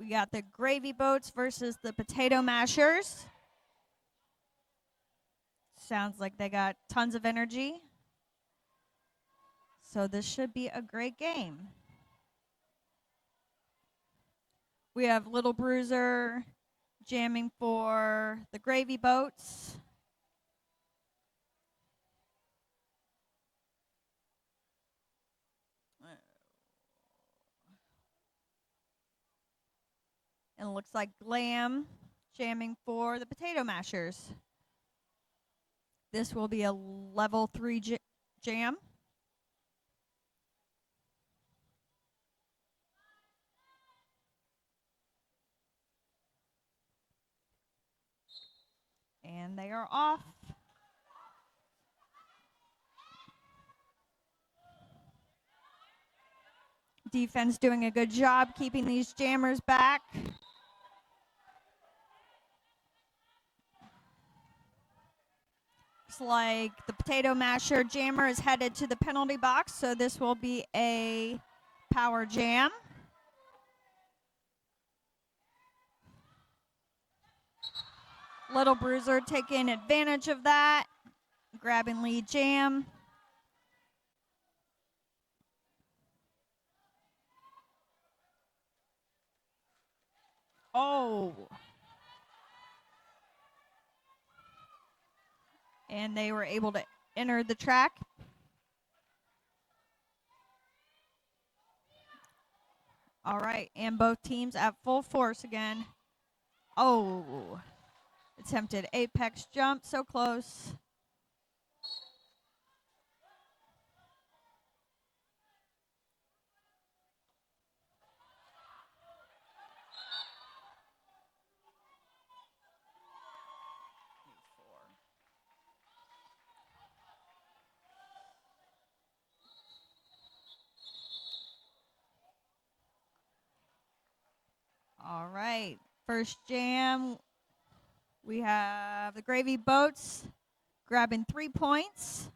We got the Gravy Boats versus the Potato Mashers. Sounds like they got tons of energy. So this should be a great game. We have Little Bruiser jamming for the Gravy Boats. And it looks like Glam jamming for the Potato Mashers. This will be a level 3 jam. And they are off. Defense doing a good job keeping these jammers back. Looks like the Potato Masher jammer is headed to the penalty box, so this will be a power jam. Little Bruiser taking advantage of that, grabbing lead jam. Oh. And they were able to enter the track. All right, and both teams at full force again. Oh, attempted apex jump, so close. All right, first jam, we have the Gravy Boats grabbing 3 points.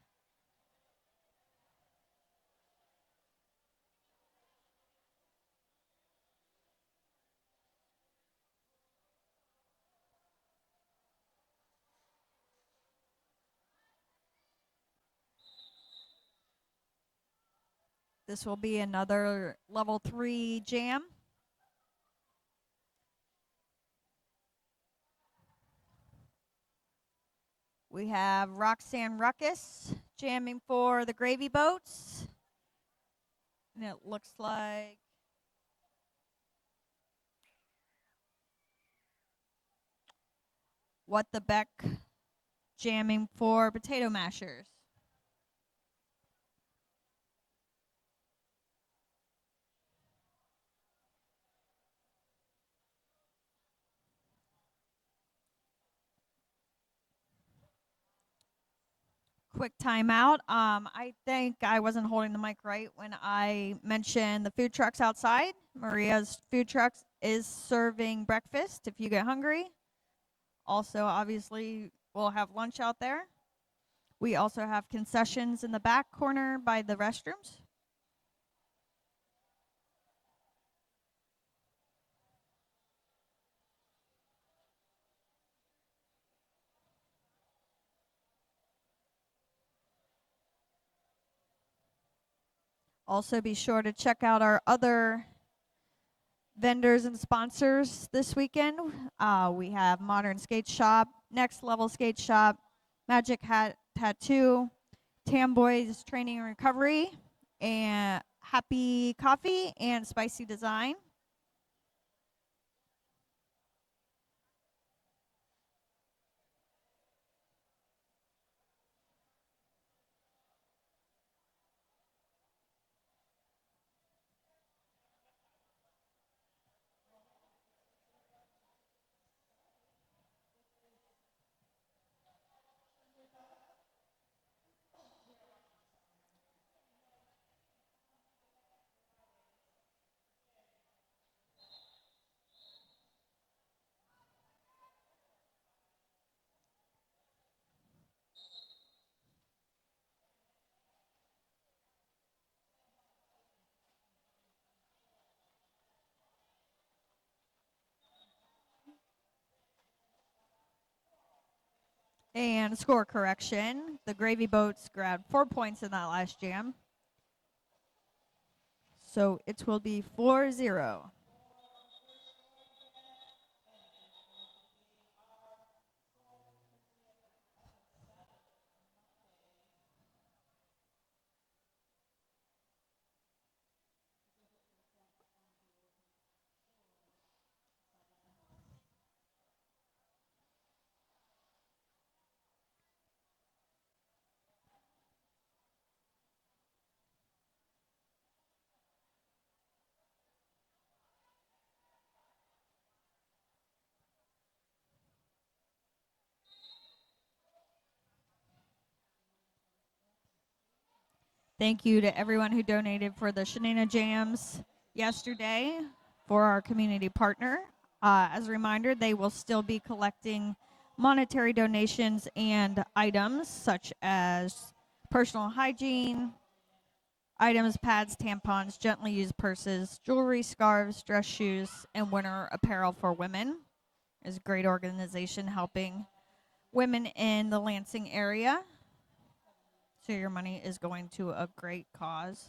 This will be another level 3 jam. We have Roxanne Ruckus jamming for the Gravy Boats. And it looks like What the Beck jamming for Potato Mashers. Quick timeout. I think I wasn't holding the mic right when I mentioned the food trucks outside. Maria's Food Trucks is serving breakfast if you get hungry. Also, obviously, we'll have lunch out there. We also have concessions in the back corner by the restrooms. Also, be sure to check out our other vendors and sponsors this weekend. We have Modern Skate Shop, Next Level Skate Shop, Magic Hat Tattoo, Tamboys Training and Recovery, and Happy Coffee and Spicy Design. And score correction. The Gravy Boats grabbed 4 points in that last jam. So it will be 4-0. Thank you to everyone who donated for the Shenana Jams yesterday for our community partner. As a reminder, they will still be collecting monetary donations and items such as personal hygiene, items, pads, tampons, gently used purses, jewelry, scarves, dress shoes, and winter apparel for women. It's a great organization helping women in the Lansing area. So your money is going to a great cause.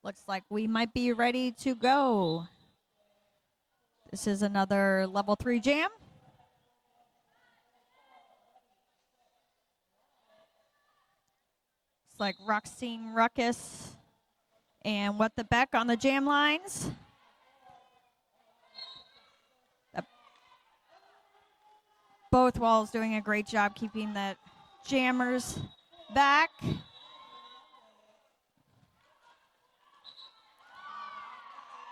Looks like we might be ready to go. This is another level 3 jam. It's like Roxine Ruckus and What the Beck on the jam lines. Both walls doing a great job keeping the jammers back.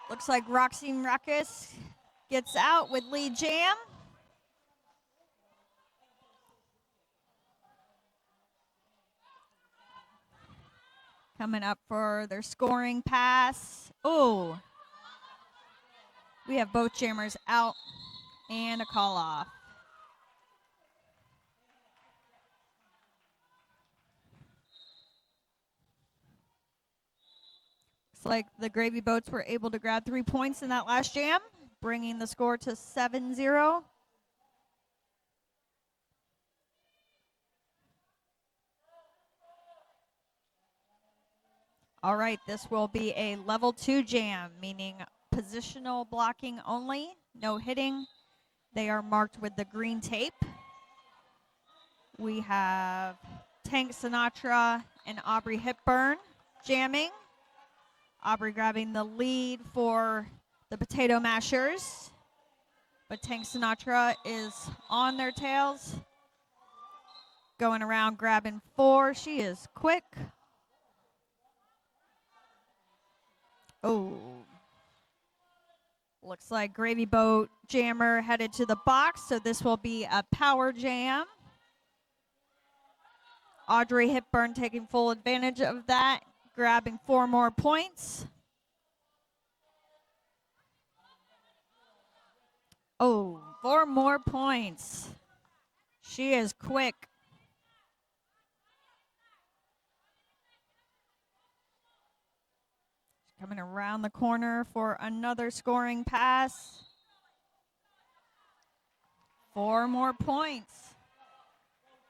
Looks like Roxine Ruckus gets out with lead jam. Coming up for their scoring pass. Oh, we have both jammers out and a call off. Looks like the Gravy Boats were able to grab 3 points in that last jam, bringing the score to 7-0. All right, this will be a level 2 jam, meaning positional blocking only, no hitting. They are marked with the green tape. We have Tank Sinatra and Aubrey Hepburn jamming. Aubrey grabbing the lead for the Potato Mashers. But Tank Sinatra is on their tails. Going around grabbing 4. She is quick. Oh. Looks like Gravy Boat jammer headed to the box, so this will be a power jam. Audrey Hepburn taking full advantage of that, grabbing 4 more points. Oh, 4 more points. She is quick. Coming around the corner for another scoring pass. 4 more points.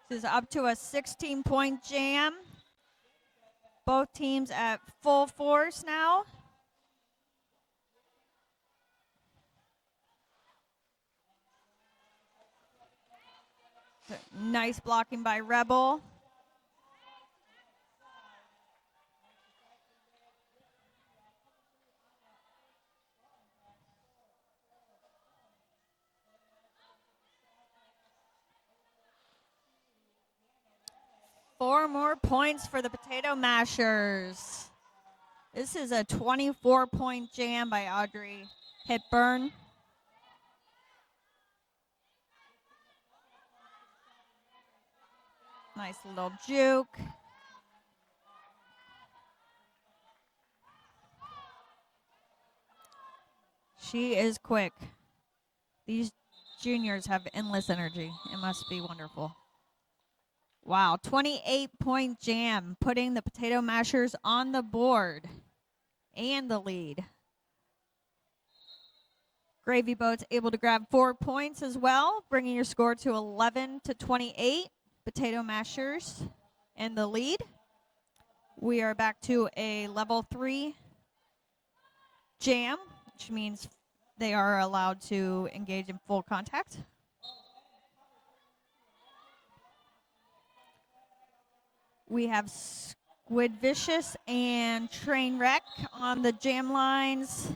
This is up to a 16-point jam. Both teams at full force now. Nice blocking by Rebel. Four more points for the Potato Mashers. This is a 24-point jam by Audrey Hepburn. Nice little juke. She is quick. These juniors have endless energy. It must be wonderful. Wow, 28-point jam, putting the Potato Mashers on the board and the lead. Gravy Boats able to grab 4 points as well, bringing your score to 11-28. Potato Mashers in the lead. We are back to a level 3 jam, which means they are allowed to engage in full contact. We have Squid Vicious and Trainwreck on the jam lines.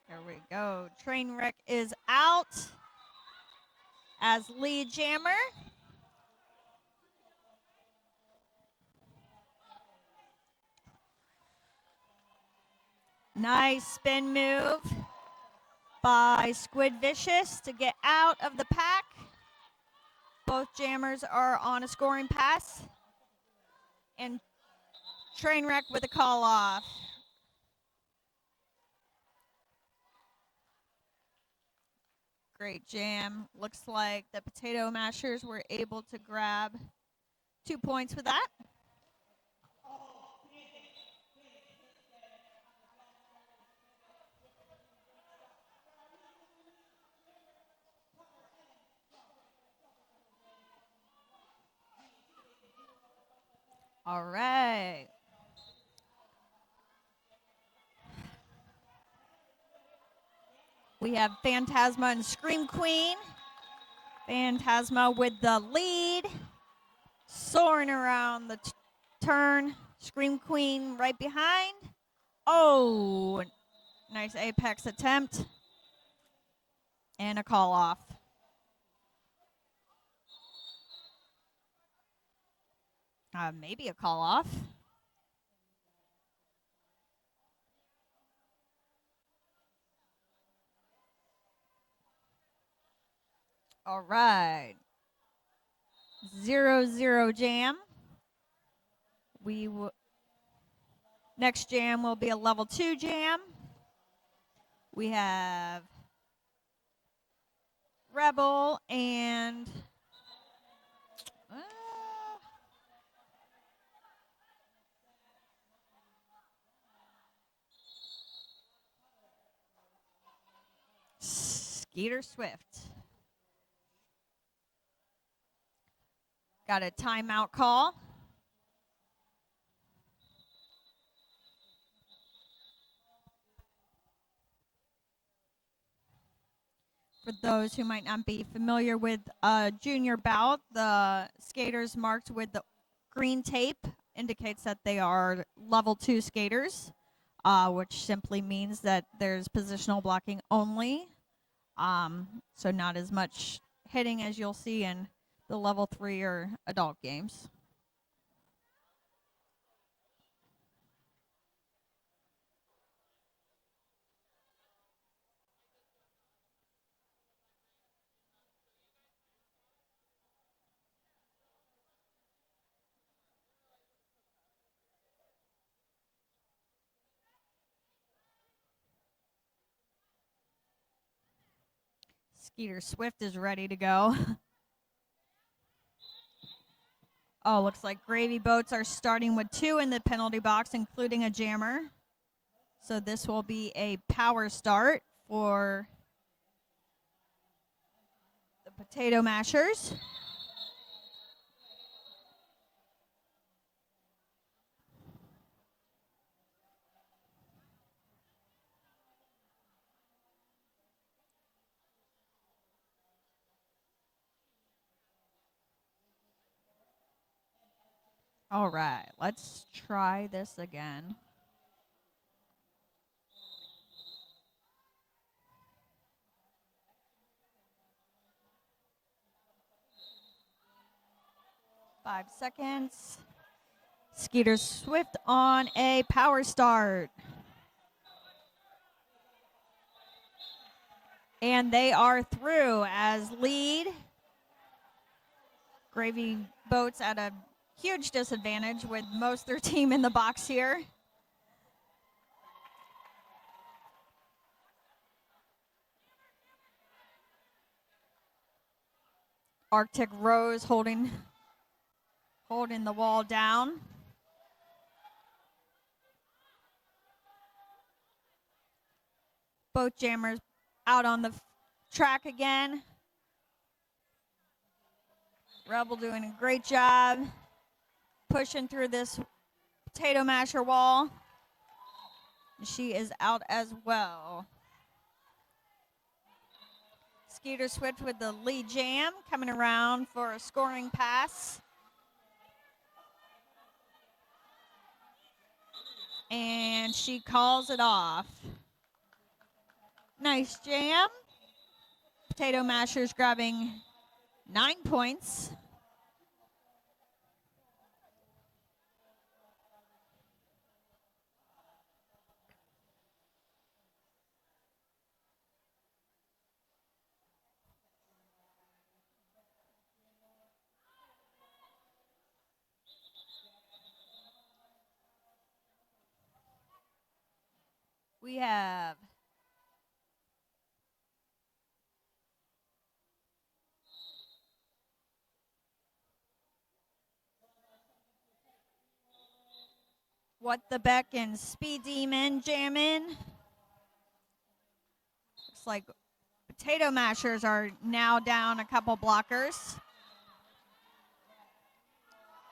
There we go. Trainwreck is out as lead jammer. Nice spin move by Squid Vicious to get out of the pack. Both jammers are on a scoring pass. And Trainwreck with a call off. Great jam. Looks like the Potato Mashers were able to grab 2 points with that. All right. We have Phantasma and Scream Queen. Phantasma with the lead. Soaring around the turn. Scream Queen right behind. Oh, nice apex attempt. And a call off. Maybe a call off. All right. 0-0 jam. Next jam will be a level 2 jam. We have Rebel and Skeeter Swift. Got a timeout call. For those who might not be familiar with a junior bout, the skaters marked with the green tape indicates that they are level 2 skaters, which simply means that there's positional blocking only. So not as much hitting as you'll see in the level 3 or adult games. Skeeter Swift is ready to go. Oh, looks like Gravy Boats are starting with 2 in the penalty box, including a jammer. So this will be a power start for the Potato Mashers. All right, let's try this again. Five seconds. Skeeter Swift on a power start. And they are through as lead. Gravy Boats at a huge disadvantage with most of their team in the box here. Arctic Rose holding holding the wall down. Both jammers out on the track again. Rebel doing a great job pushing through this potato masher wall. She is out as well. Skeeter Swift with the lead jam coming around for a scoring pass. And she calls it off. Nice jam. Potato Mashers grabbing 9 points. We have What the Beck and Speed Demon jamming. Looks like Potato Mashers are now down a couple blockers.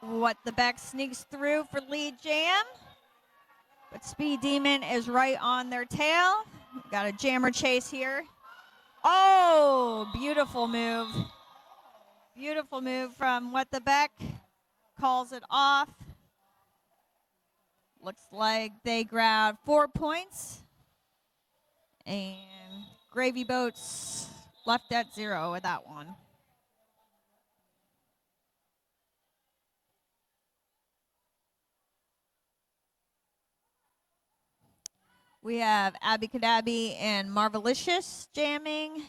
What the Beck sneaks through for lead jam. But Speed Demon is right on their tail. Got a jammer chase here. Oh, beautiful move. Beautiful move from What the Beck. Calls it off. Looks like they grabbed 4 points. And Gravy Boats left at 0 with that one. We have Abby Cadabby and Marvelicious jamming.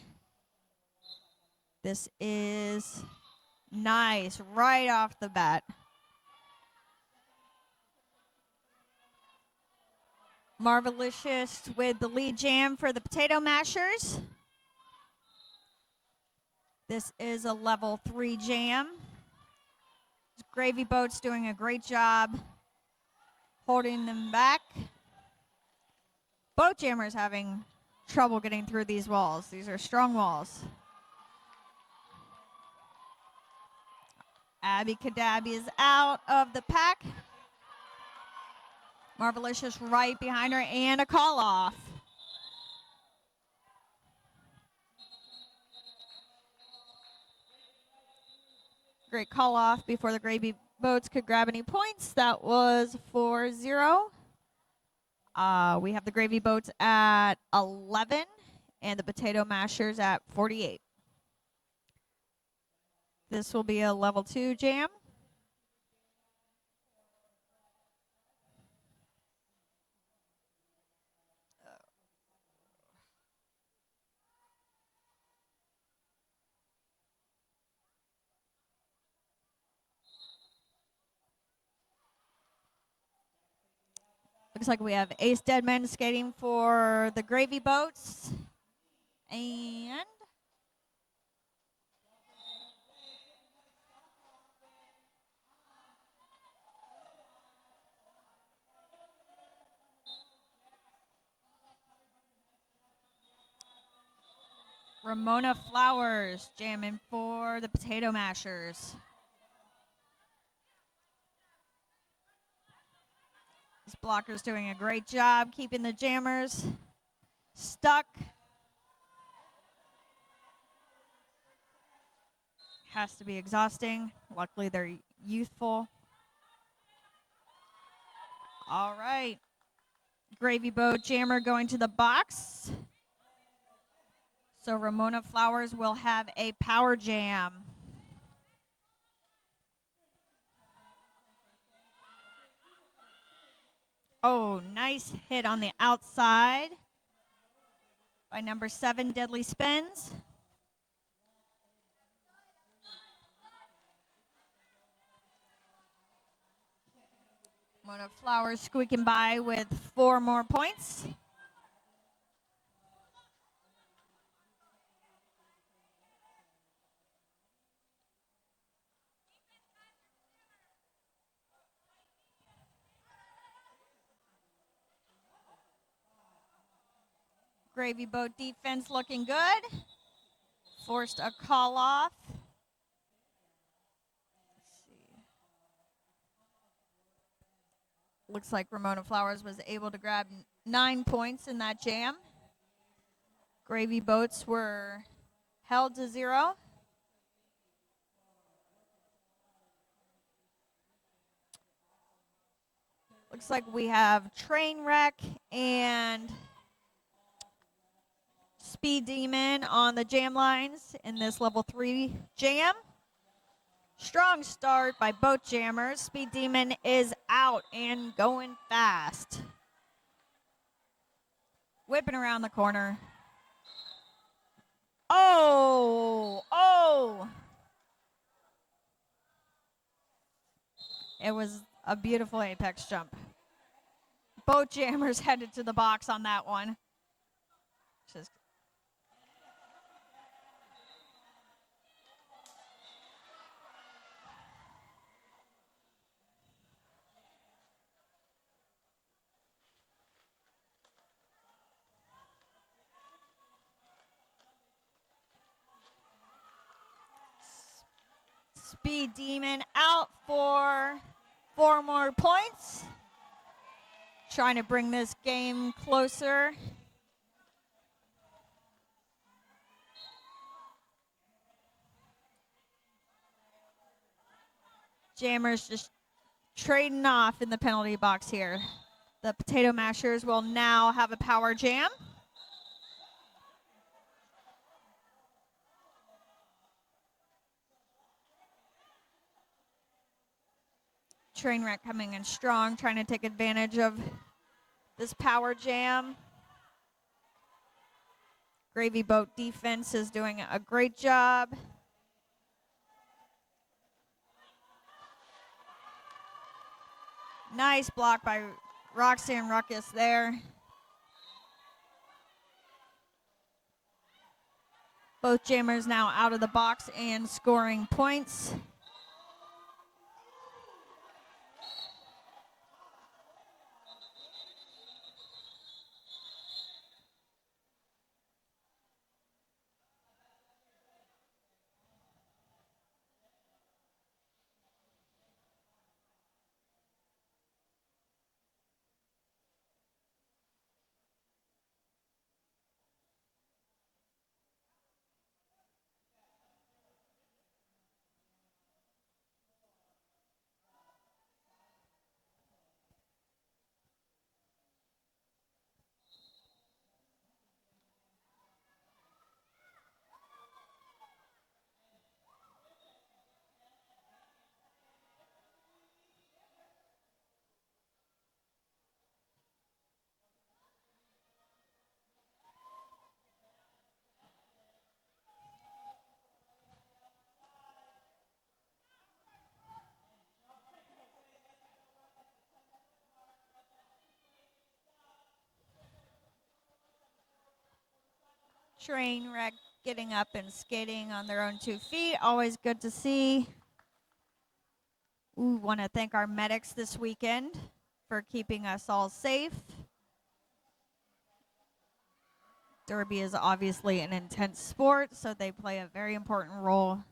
This is nice right off the bat. Marvelicious with the lead jam for the Potato Mashers. This is a level 3 jam. Gravy Boat's doing a great job holding them back. Both jammers having trouble getting through these walls. These are strong walls. Abby Cadabby is out of the pack. Marvelicious right behind her and a call off. Great call off before the Gravy Boats could grab any points. That was 4-0. We have the Gravy Boats at 11 and the Potato Mashers at 48. This will be a level 2 jam. Looks like we have Ace Deadman skating for the Gravy Boats. And Ramona Flowers jamming for the Potato Mashers. This blocker's doing a great job keeping the jammers stuck. Has to be exhausting. Luckily, they're youthful. All right. Gravy Boat jammer going to the box. So Ramona Flowers will have a power jam. Oh, nice hit on the outside by number 7, Deadly Spins. Ramona Flowers squeaking by with 4 more points. Gravy Boat defense looking good. Forced a call off. Let's see. Looks like Ramona Flowers was able to grab 9 points in that jam. Gravy Boats were held to 0. Looks like we have Trainwreck and Speed Demon on the jam lines in this level 3 jam. Strong start by both jammers. Speed Demon is out and going fast. Whipping around the corner. Oh! It was a beautiful apex jump. Both jammers headed to the box on that one. Just Speed Demon out for 4 more points. Trying to bring this game closer. Jammers just trading off in the penalty box here. The Potato Mashers will now have a power jam. Trainwreck coming in strong, trying to take advantage of this power jam. Gravy Boat defense is doing a great job. Nice block by Roxanne Ruckus there. Both jammers now out of the box and scoring points. Trainwreck getting up and skating on their own 2 feet. Always good to see. We want to thank our medics this weekend for keeping us all safe. Derby is obviously an intense sport, so they play a very important role.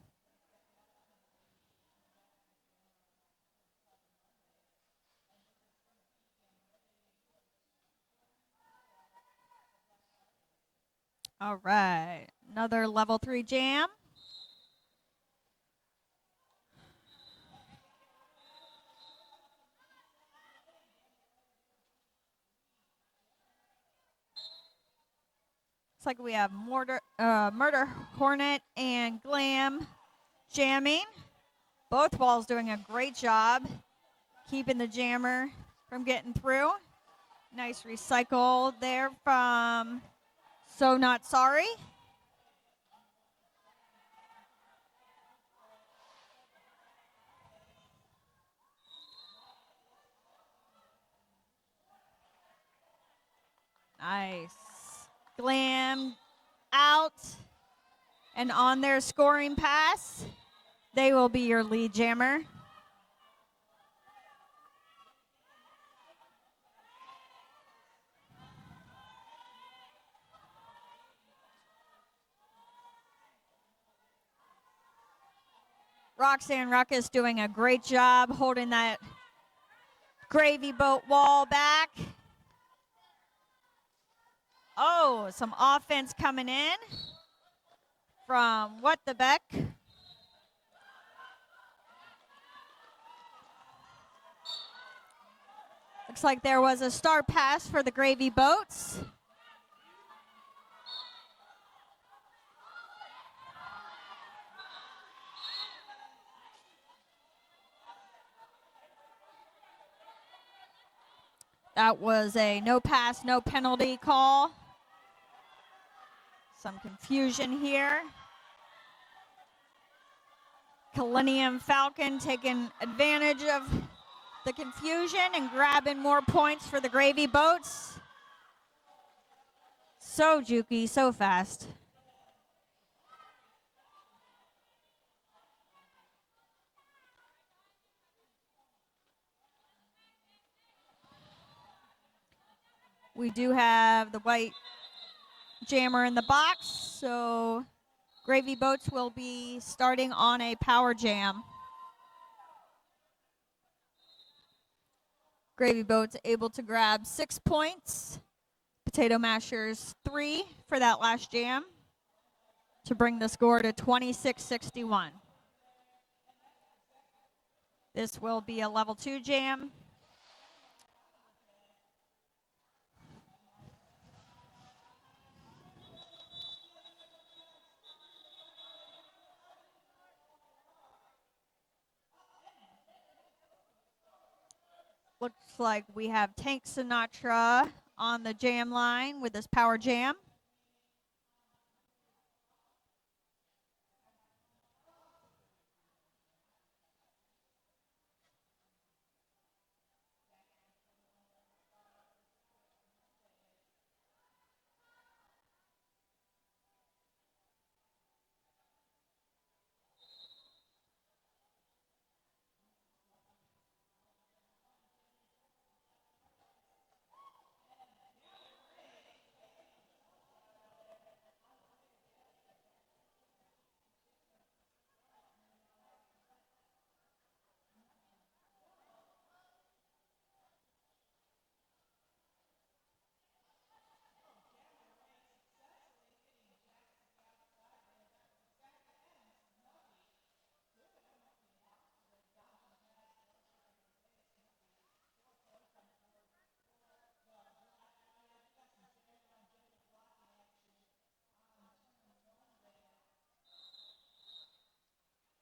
All right, another level 3 jam. Looks like we have Murder Hornet and Glam jamming. Both balls doing a great job keeping the jammer from getting through. Nice recycle there from So Not Sorry. Nice. Glam out and on their scoring pass. They will be your lead jammer. Roxanne Ruckus doing a great job holding that gravy boat wall back. Oh, some offense coming in from What the Beck. Looks like there was a start pass for the gravy boats. That was a no pass, no penalty call. Some confusion here. Millennium Falcon taking advantage of the confusion and grabbing more points for the gravy boats. So jukey, so fast. We do have the white jammer in the box, so gravy boats will be starting on a power jam. Gravy boats able to grab 6 points. Potato Mashers 3 for that last jam to bring the score to 26-61. This will be a level 2 jam. Looks like we have Tank Sinatra on the jam line with this power jam.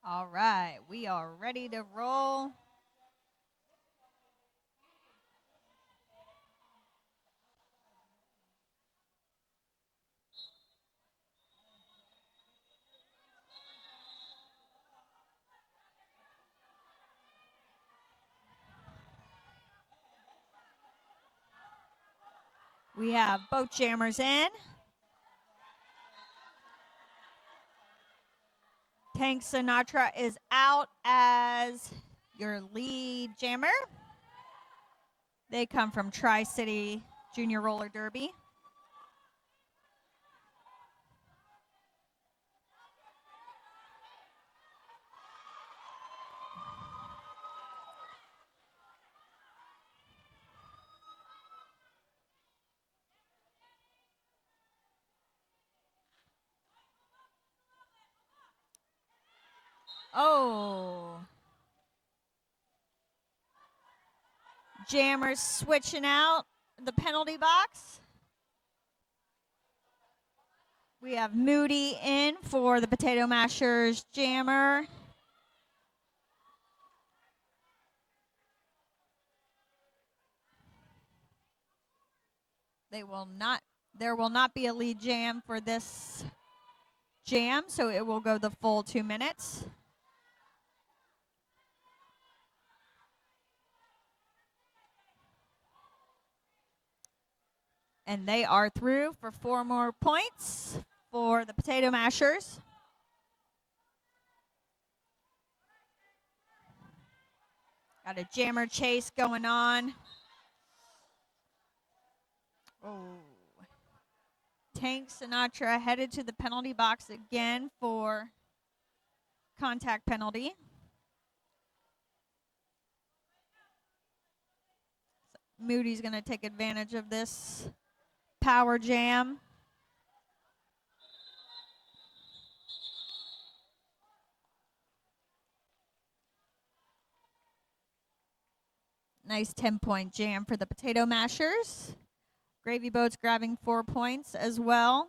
All right, we are ready to roll. We have boat jammers in. Tank Sinatra is out as your lead jammer. They come from Tri-City Junior Roller Derby. Oh. Jammers switching out the penalty box. We have Moody in for the Potato Mashers jammer. There will not be a lead jam for this jam, so it will go the full 2 minutes. And they are through for 4 more points for the Potato Mashers. Got a jammer chase going on. Oh. Tank Sinatra headed to the penalty box again for contact penalty. Moody's going to take advantage of this power jam. Nice 10-point jam for the Potato Mashers. Gravy Boats grabbing 4 points as well.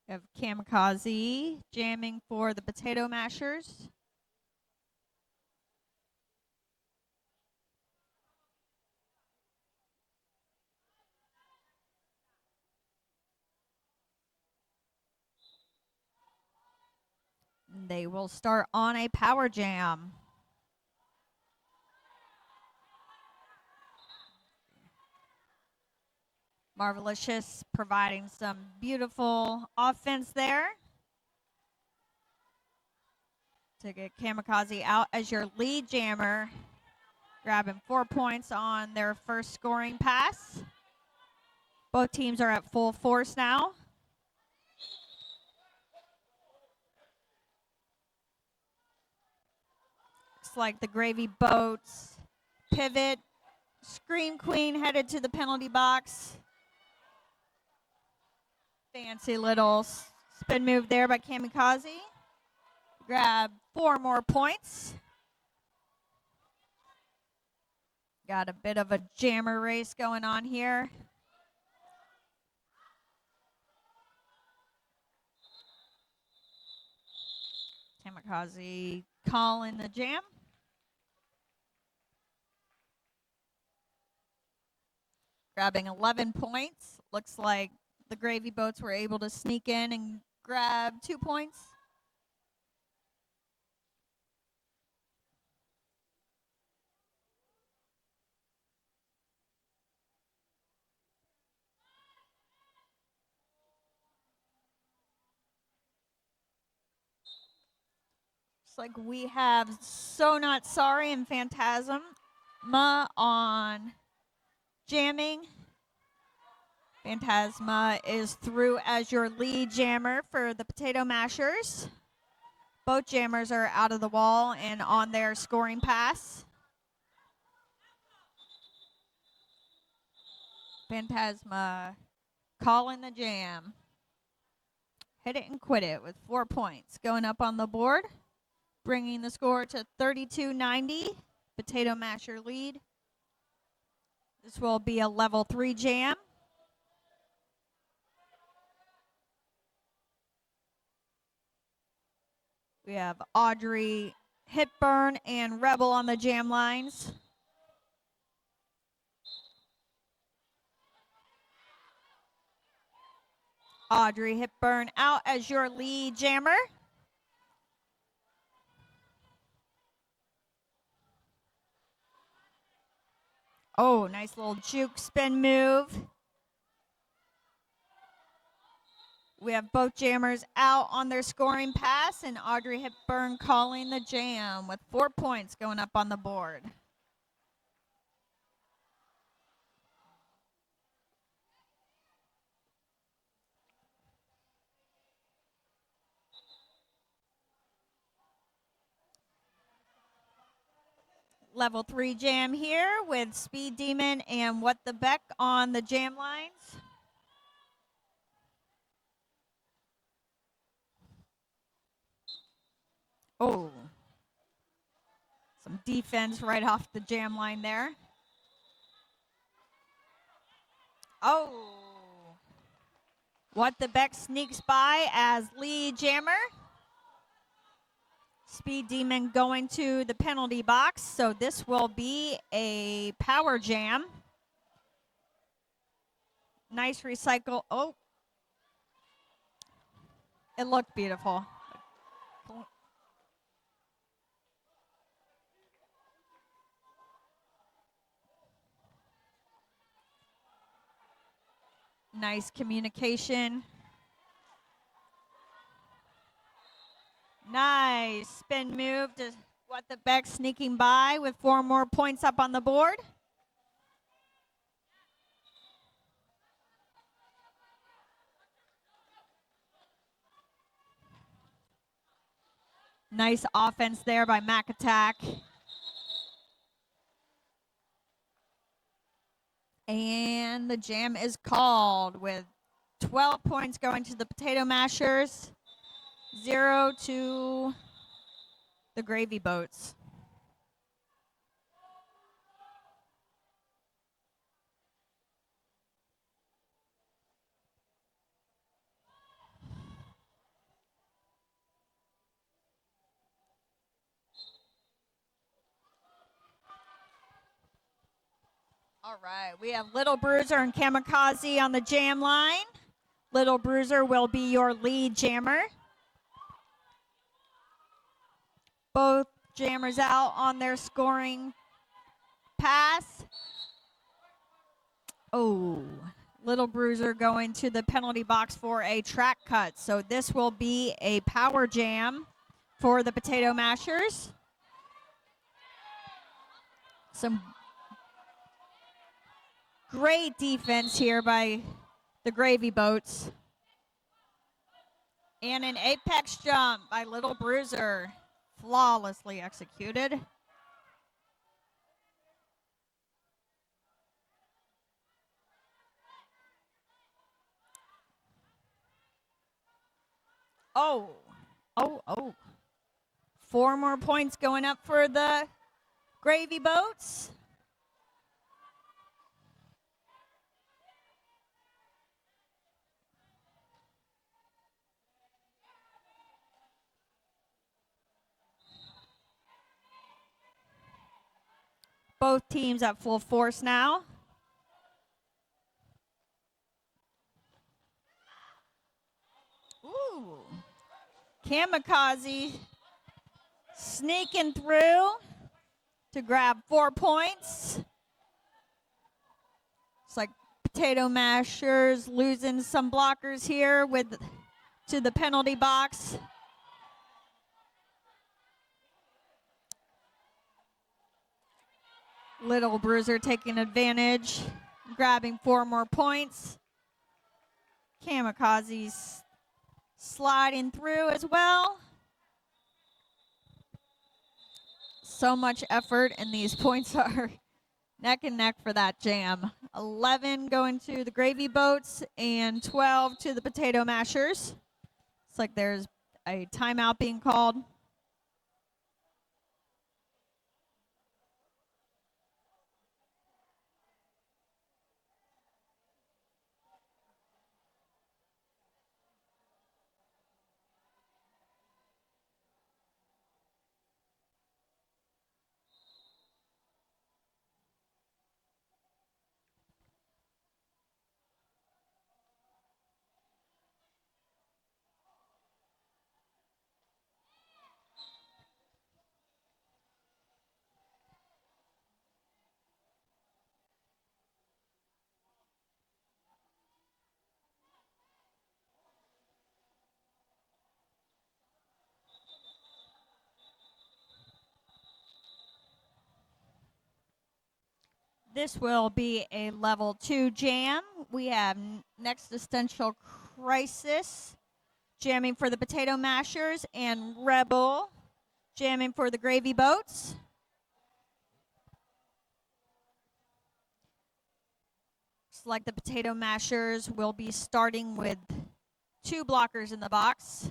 We have Kamikaze jamming for the Potato Mashers. They will start on a power jam. Marvelicious providing some beautiful offense there to get Kamikaze out as your lead jammer, grabbing 4 points on their first scoring pass. Both teams are at full force now. Looks like the Gravy Boats pivot. Scream Queen headed to the penalty box. Fancy little spin move there by Kamikaze. Grab 4 more points. Got a bit of a jammer race going on here. Kamikaze calling the jam. Grabbing 11 points. Looks like the Gravy Boats were able to sneak in and grab 2 points. Looks like we have So Not Sorry and Phantasma on jamming. Phantasma is through as your lead jammer for the Potato Mashers. Both jammers are out of the wall and on their scoring pass. Phantasma calling the jam. Hit it and quit it with 4 points. Going up on the board, bringing the score to 32-90. Potato Masher lead. This will be a level 3 jam. We have Audrey, Hipburn, and Rebel on the jam lines. Audrey Hipburn out as your lead jammer. Oh, nice little juke spin move. We have both jammers out on their scoring pass, and Audrey Hipburn calling the jam with 4 points going up on the board. Level 3 jam here with Speed Demon and What the Beck on the jam lines. Oh, some defense right off the jam line there. Oh, What the Beck sneaks by as lead jammer. Speed Demon going to the penalty box, so this will be a power jam. Nice recycle. Oh, it looked beautiful. Nice communication. Nice spin move to What the Beck sneaking by with 4 more points up on the board. Nice offense there by Mac Attack. And the jam is called with 12 points going to the Potato Mashers, 0 to the Gravy Boats. All right, we have Little Bruiser and Kamikaze on the jam line. Little Bruiser will be your lead jammer. Both jammers out on their scoring pass. Oh, Little Bruiser going to the penalty box for a track cut. So this will be a power jam for the Potato Mashers. Some great defense here by the Gravy Boats. And an apex jump by Little Bruiser. Flawlessly executed. Oh. 4 more points going up for the Gravy Boats. Both teams at full force now. Ooh. Kamikaze sneaking through to grab 4 points. It's like Potato Mashers losing some blockers here to the penalty box. Little Bruiser taking advantage, grabbing 4 more points. Kamikaze's sliding through as well. So much effort, and these points are neck and neck for that jam. 11 going to the Gravy Boats and 12 to the Potato Mashers. It's like there's a timeout being called. This will be a level 2 jam. We have Next Existential Crisis jamming for the Potato Mashers and Rebel jamming for the Gravy Boats. Looks like the Potato Mashers will be starting with 2 blockers in the box.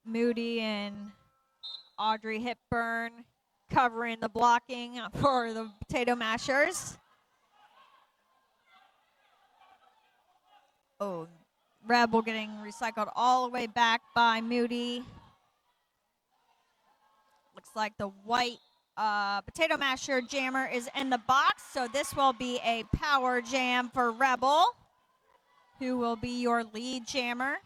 Moody and Audrey Hepburn covering the blocking for the Potato Mashers. Oh, Rebel getting recycled all the way back by Moody. Looks like the white Potato Masher jammer is in the box, so this will be a power jam for Rebel, who will be your lead jammer.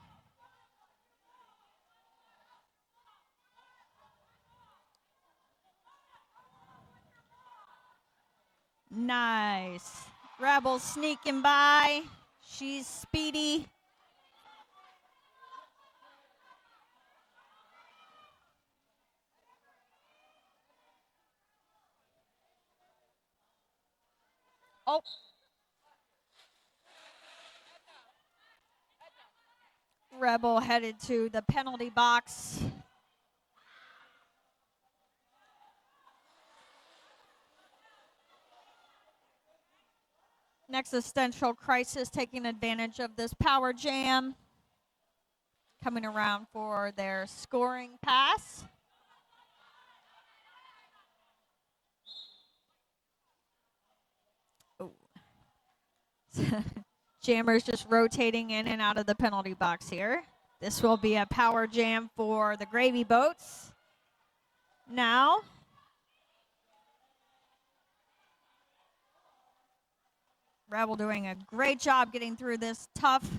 Nice. Rebel sneaking by. She's speedy. Oh. Rebel headed to the penalty box. Next existential crisis taking advantage of this power jam. Coming around for their scoring pass. Oh. Jammers just rotating in and out of the penalty box here. This will be a power jam for the Gravy Boats. Now, Rebel doing a great job getting through this tough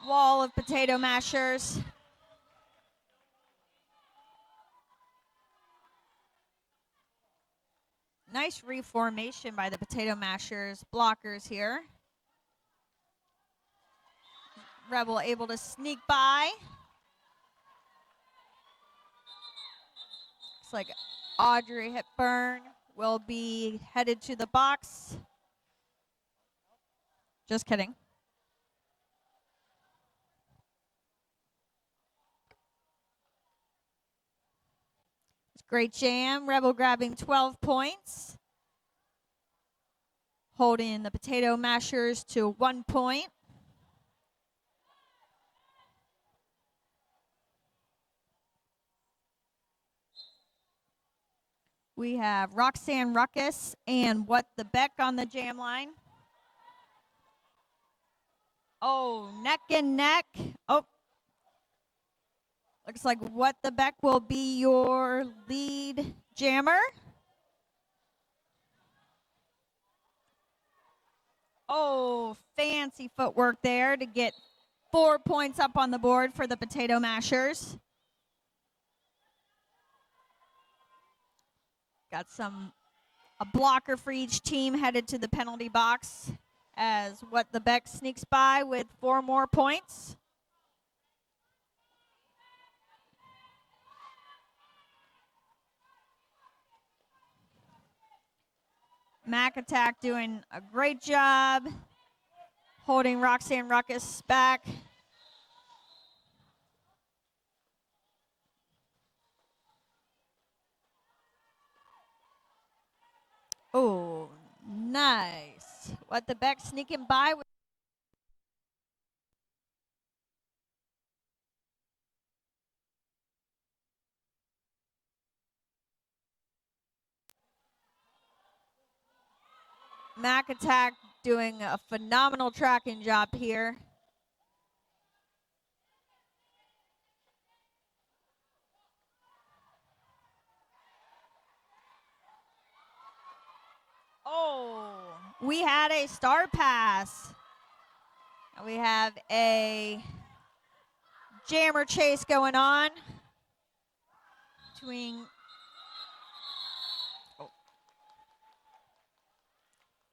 wall of potato mashers. Nice reformation by the potato mashers blockers here. Rebel able to sneak by. Looks like Audrey Hepburn will be headed to the box. Just kidding. Great jam. Rebel grabbing 12 points. Holding the potato mashers to 1 point. We have Roxanne Ruckus and What the Beck on the jam line. Oh, neck and neck. Oh. Looks like What the Beck will be your lead jammer. Oh, fancy footwork there to get 4 points up on the board for the potato mashers. Got a blocker for each team headed to the penalty box as What the Beck sneaks by with 4 more points. Mac Attack doing a great job holding Roxanne Ruckus back. Oh, nice. What the Beck sneaking by with Mac Attack doing a phenomenal tracking job here. Oh, we had a star pass. We have a jammer chase going on between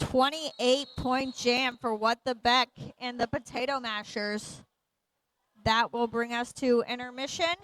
28-point jam for What the Beck and the potato mashers. That will bring us to intermission.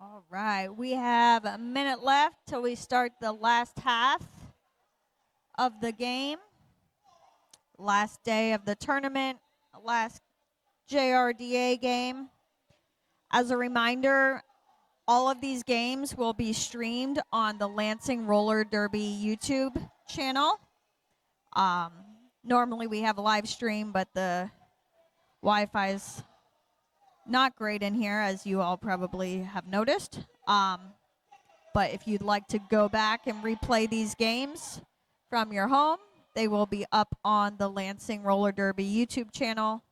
All right, we have a minute left till we start the last half of the game. Last day of the tournament, last JRDA game. As a reminder, all of these games will be streamed on the Lansing Roller Derby YouTube channel. Normally we have a live stream, but the Wi-Fi is not great in here, as you all probably have noticed. But if you'd like to go back and replay these games from your home, they will be up on the Lansing Roller Derby YouTube channel.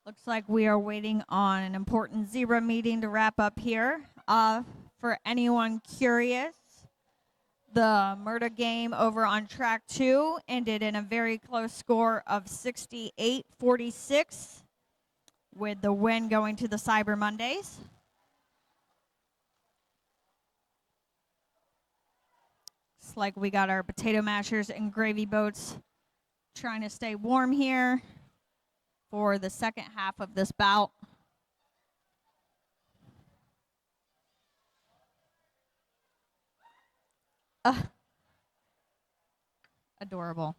Looks like we are waiting on an important zebra meeting to wrap up here. For anyone curious, the Murda game over on track 2 ended in a very close score of 68-46, with the win going to the Cyber Mondays. Looks like we got our potato mashers and gravy boats trying to stay warm here for the second half of this bout. Adorable.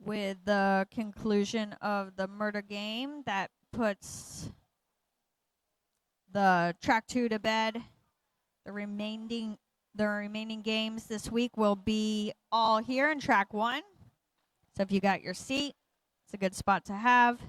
With the conclusion of the Murda game, that puts the track 2 to bed. The remaining games this week will be all here in track 1. So if you got your seat, it's a good spot to have.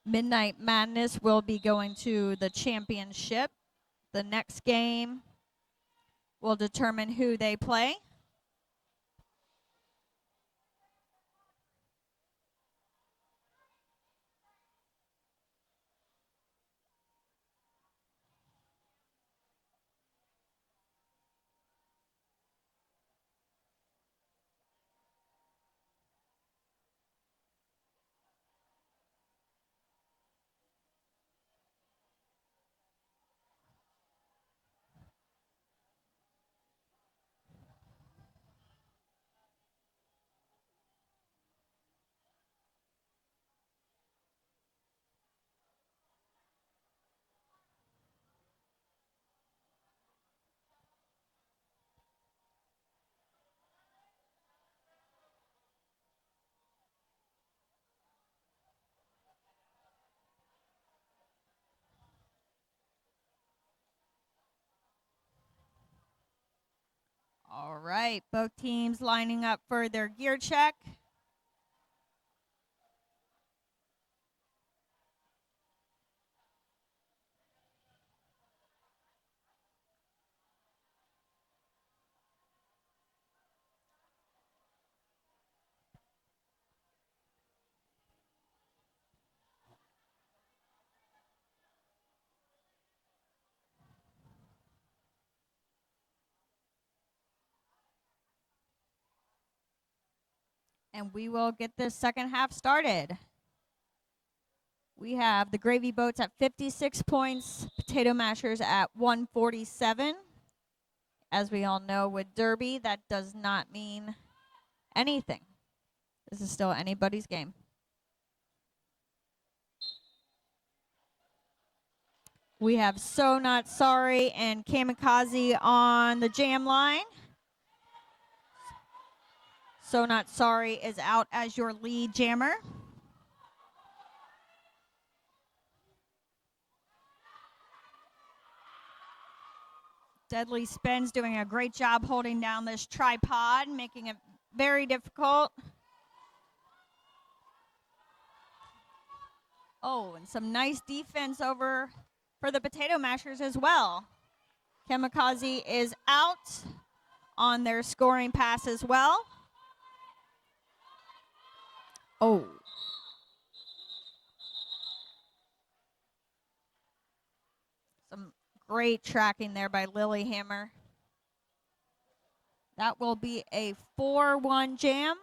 Midnight Madness will be going to the championship. The next game will determine who they play. All right, both teams lining up for their gear check. And we will get this second half started. We have the gravy boats at 56 points, potato mashers at 147. As we all know, with Derby, that does not mean anything. This is still anybody's game. We have So Not Sorry and Kamikaze on the jam line. So Not Sorry is out as your lead jammer. Deadly Spins doing a great job holding down this tripod, making it very difficult. Oh, and some nice defense over for the Potato Mashers as well. Kamikaze is out on their scoring pass as well. Oh. Some great tracking there by Lilyhammer. That will be a 4-1 jam.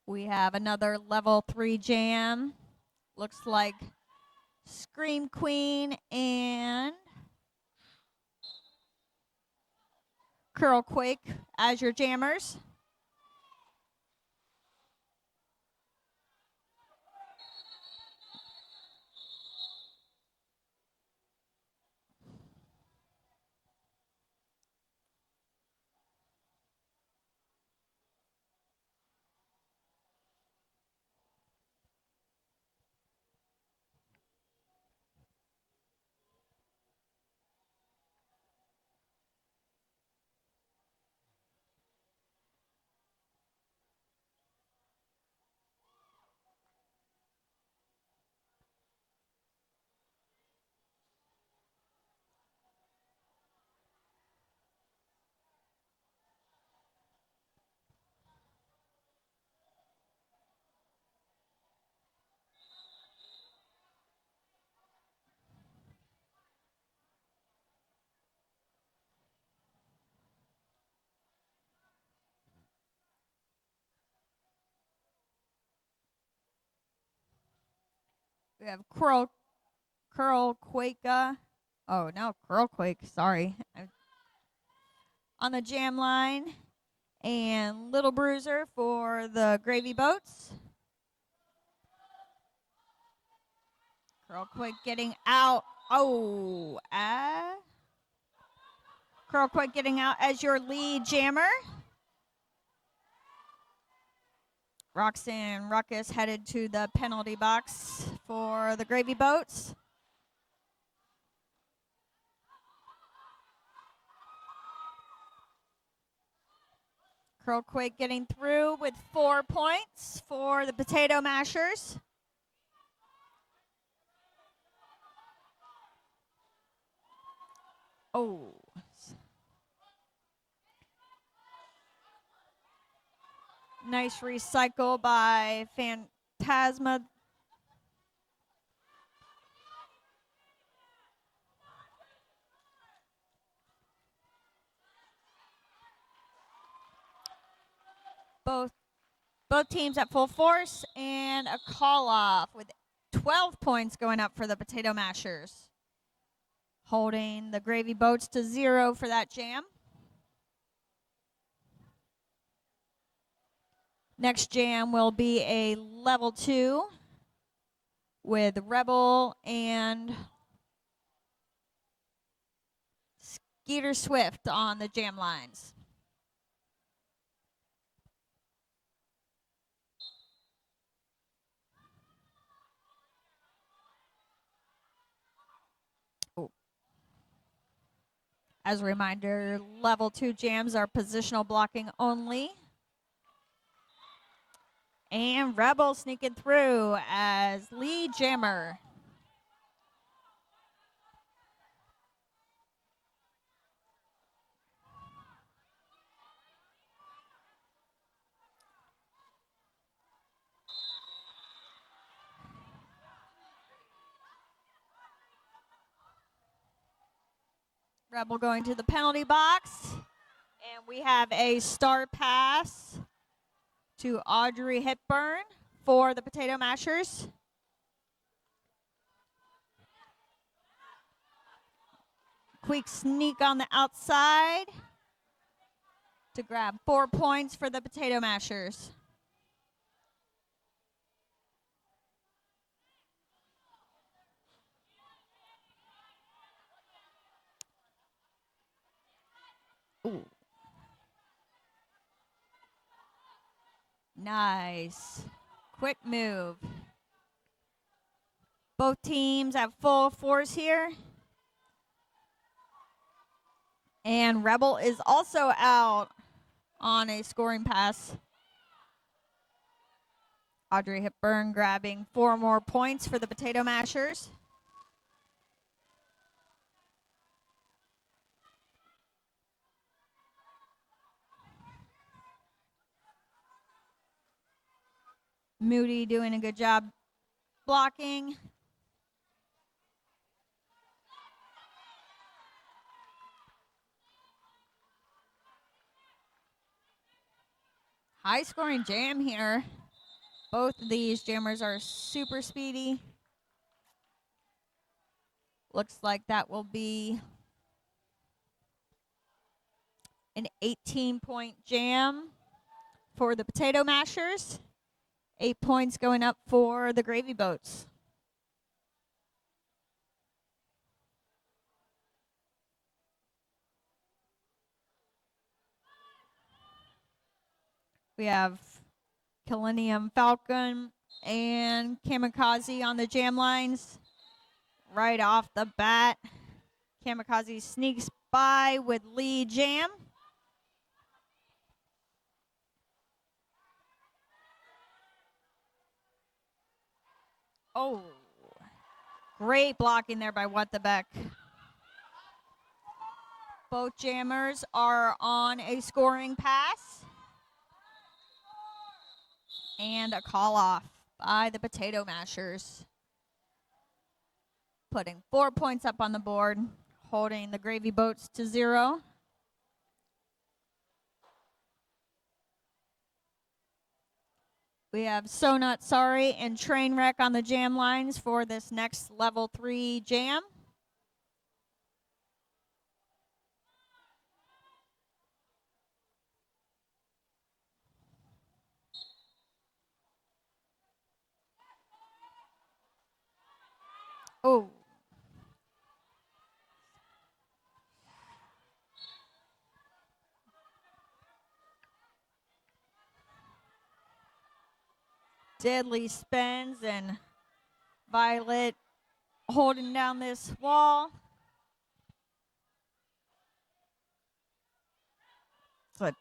We have another level 3 jam. Looks like Scream Queen and Curl Quake as your jammers. We have Curl Quake. Oh, no, Curl Quake, sorry. On the jam line. And Little Bruiser for the Gravy Boats. Curl Quake getting out. Oh, Curl Quake getting out as your lead jammer. Roxanne Ruckus headed to the penalty box for the Gravy Boats. Curl Quake getting through with 4 points for the Potato Mashers. Oh. Nice recycle by Phantasma. Both teams at full force, and a call off with 12 points going up for the Potato Mashers. Holding the Gravy Boats to 0 for that jam. Next jam will be a level 2 with Rebel and Skeeter Swift on the jam lines. As a reminder, level 2 jams are positional blocking only. And Rebel sneaking through as lead jammer. Rebel going to the penalty box. And we have a start pass to Audrey Hepburn for the Potato Mashers. Quick sneak on the outside to grab 4 points for the Potato Mashers. Ooh. Nice. Quick move. Both teams have full force here. And Rebel is also out on a scoring pass. Audrey Hepburn grabbing 4 more points for the Potato Mashers. Moody doing a good job blocking. High scoring jam here. Both of these jammers are super speedy. Looks like that will be an 18-point jam for the Potato Mashers. 8 points going up for the Gravy Boats. We have Millennium Falcon and Kamikaze on the jam lines. Right off the bat, Kamikaze sneaks by with lead jam. Oh, great blocking there by What the Beck. Both jammers are on a scoring pass. And a call off by the Potato Mashers. Putting 4 points up on the board, holding the Gravy Boats to 0. We have So Not Sorry and Trainwreck on the jam lines for this next level 3 jam. Oh. Deadly spins and Violet holding down this wall. Good.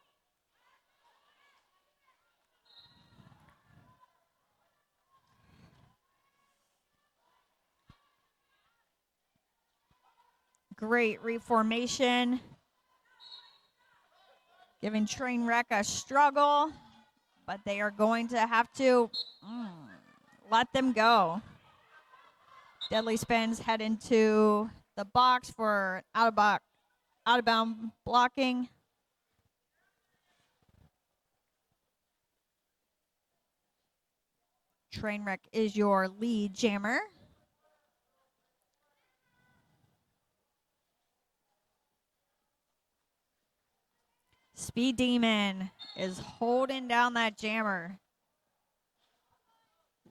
Great reformation. Giving Trainwreck a struggle, but they are going to have to let them go. Deadly spins head into the box for out of bound blocking. Trainwreck is your lead jammer. Speed Demon is holding down that jammer.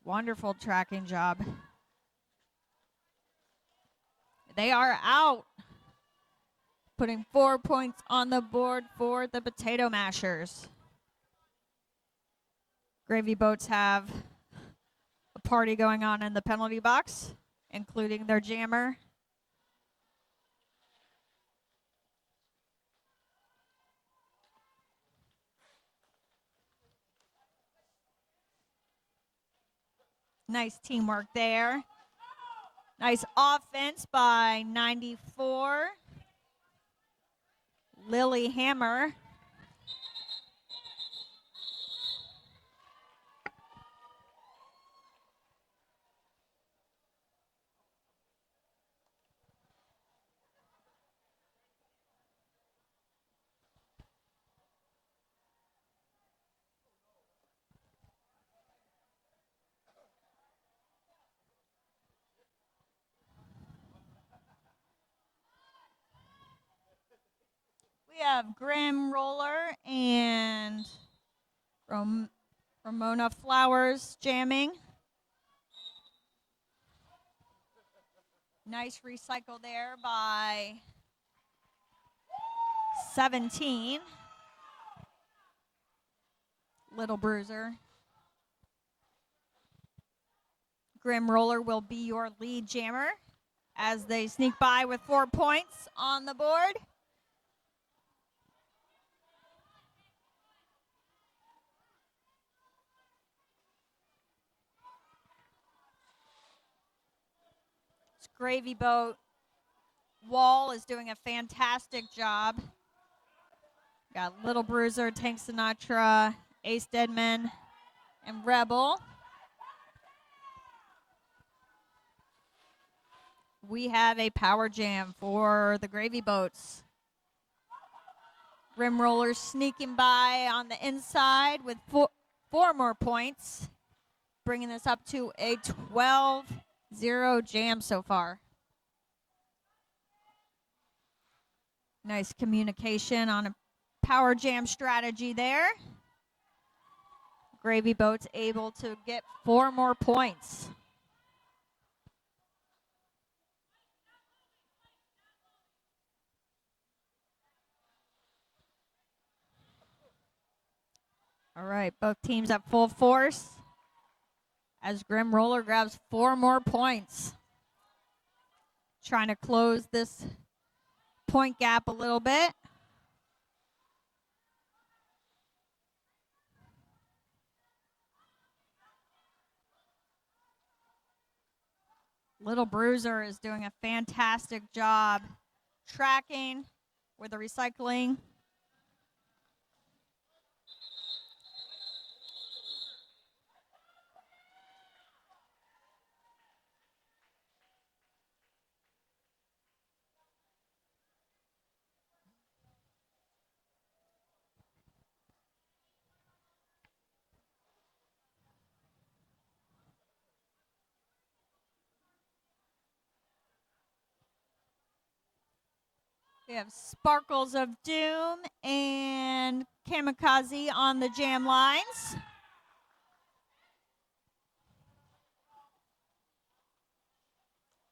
Wonderful tracking job. They are out. Putting 4 points on the board for the Potato Mashers. Gravy Boats have a party going on in the penalty box, including their jammer. Nice teamwork there. Nice offense by 94. Lily Hammer. We have Grim Roller and Ramona Flowers jamming. Nice recycle there by 17. Little Bruiser. Grim Roller will be your lead jammer as they sneak by with 4 points on the board. Gravy Boat Wall is doing a fantastic job. Got Little Bruiser, Tank Sinatra, Ace Deadman, and Rebel. We have a power jam for the Gravy Boats. Grim Rollers sneaking by on the inside with four more points, bringing this up to a 12-0 jam so far. Nice communication on a power jam strategy there. Gravy Boats able to get 4 more points. All right, both teams at full force as Grim Roller grabs 4 more points. Trying to close this point gap a little bit. Little Bruiser is doing a fantastic job tracking with the recycling. We have Sparkles of Doom and Kamikaze on the jam lines.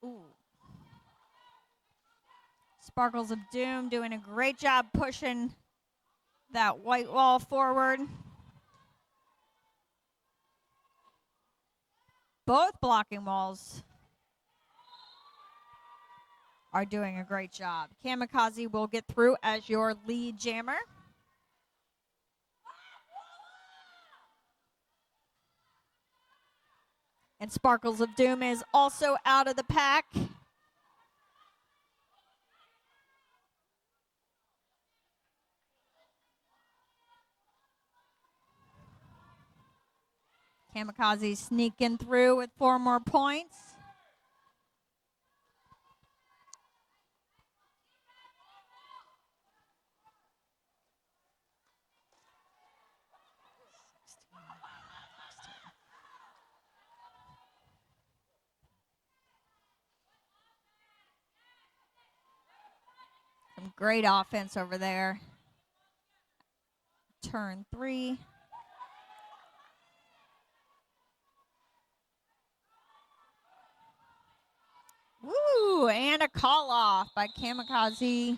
Ooh. Sparkles of Doom doing a great job pushing that white wall forward. Both blocking walls are doing a great job. Kamikaze will get through as your lead jammer. And Sparkles of Doom is also out of the pack. Kamikaze sneaking through with 4 more points. Some great offense over there. Turn 3. Woo! And a call off by Kamikaze,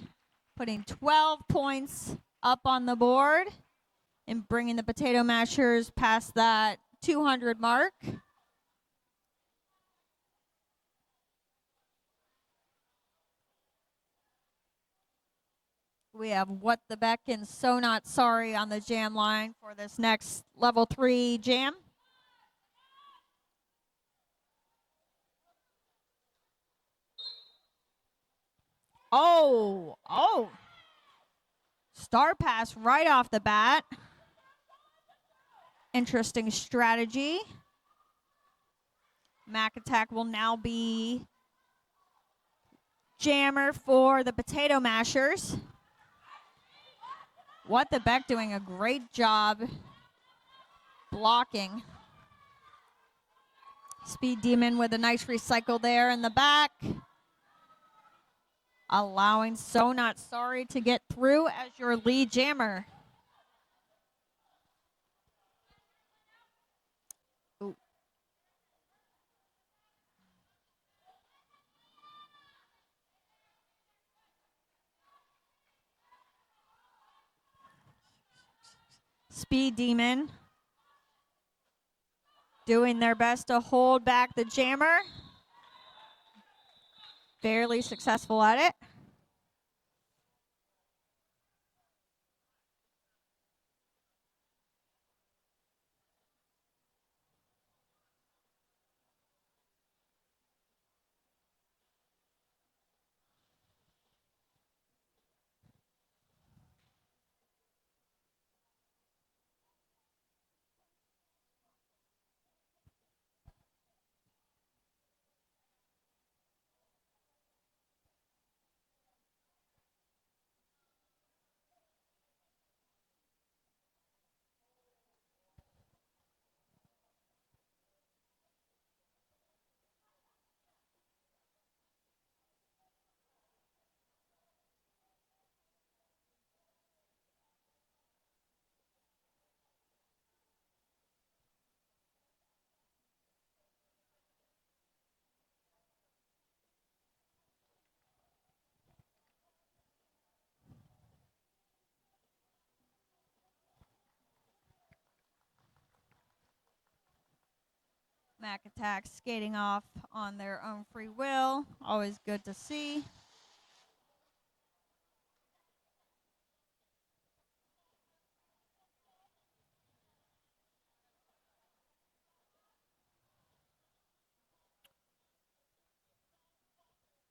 putting 12 points up on the board and bringing the Potato Mashers past that 200 mark. We have What the Beck and So Not Sorry on the jam line for this next level 3 jam. Oh. Star pass right off the bat. Interesting strategy. Mac Attack will now be jammer for the Potato Mashers. What the Beck doing a great job blocking. Speed Demon with a nice recycle there in the back. Allowing So Not Sorry to get through as your lead jammer. Ooh. Speed Demon doing their best to hold back the jammer. Fairly successful at it. Mac Attack skating off on their own free will. Always good to see.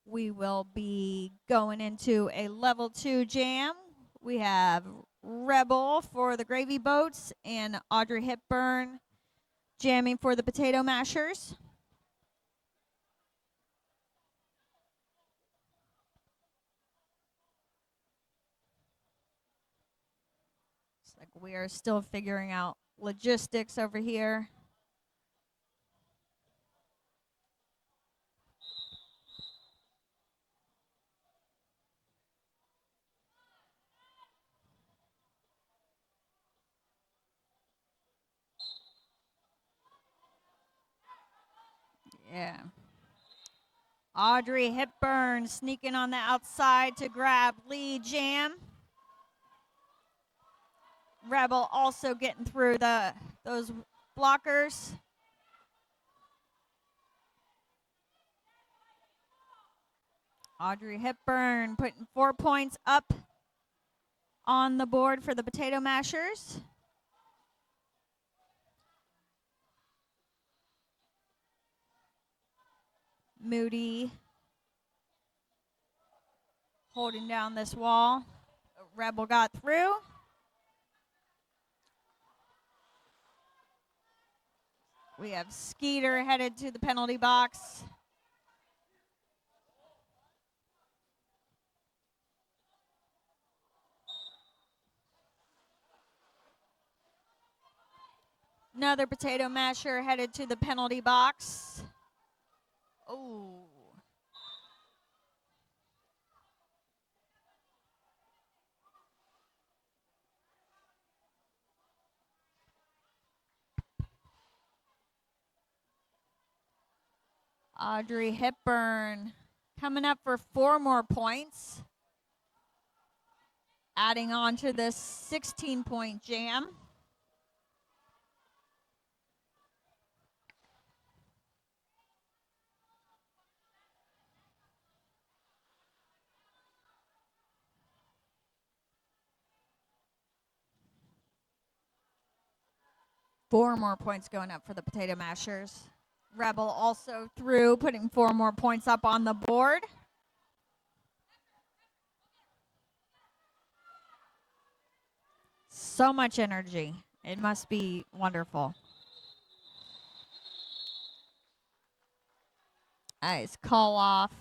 We will be going into a level 2 jam. We have Rebel for the Gravy Boats and Audrey Hepburn jamming for the Potato Mashers. It's like we are still figuring out logistics over here. Yeah. Audrey Hepburn sneaking on the outside to grab lead jam. Rebel also getting through those blockers. Audrey Hepburn putting 4 points up on the board for the Potato Mashers. Moody holding down this wall. Rebel got through. We have Skeeter headed to the penalty box. Another Potato Masher headed to the penalty box. Oh. Audrey Hepburn coming up for 4 more points. Adding on to this 16-point jam. Four more points going up for the Potato Mashers. Rebel also through, putting 4 more points up on the board. So much energy. It must be wonderful. Nice call off.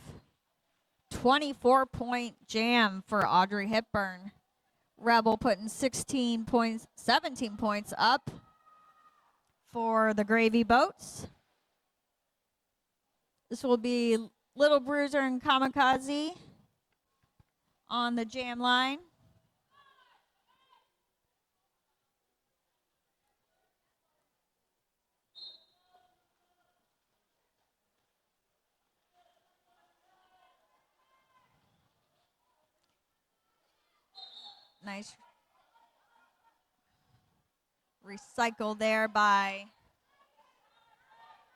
24-point jam for Audrey Hepburn. Rebel putting 17 points up for the Gravy Boats. This will be Little Bruiser and Kamikaze on the jam line. Nice recycle there by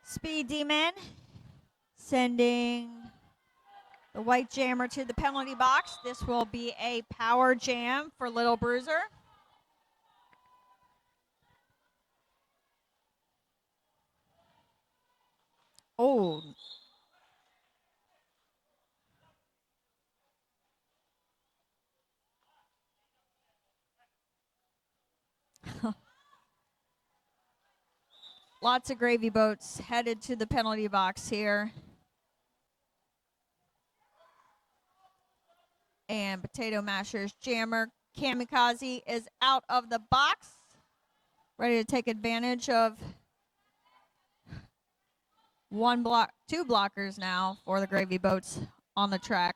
Speed Demon sending the white jammer to the penalty box. This will be a power jam for Little Bruiser. Oh. Lots of gravy boats headed to the penalty box here. And Potato Mashers jammer Kamikaze is out of the box, ready to take advantage of two blockers now for the gravy boats on the track.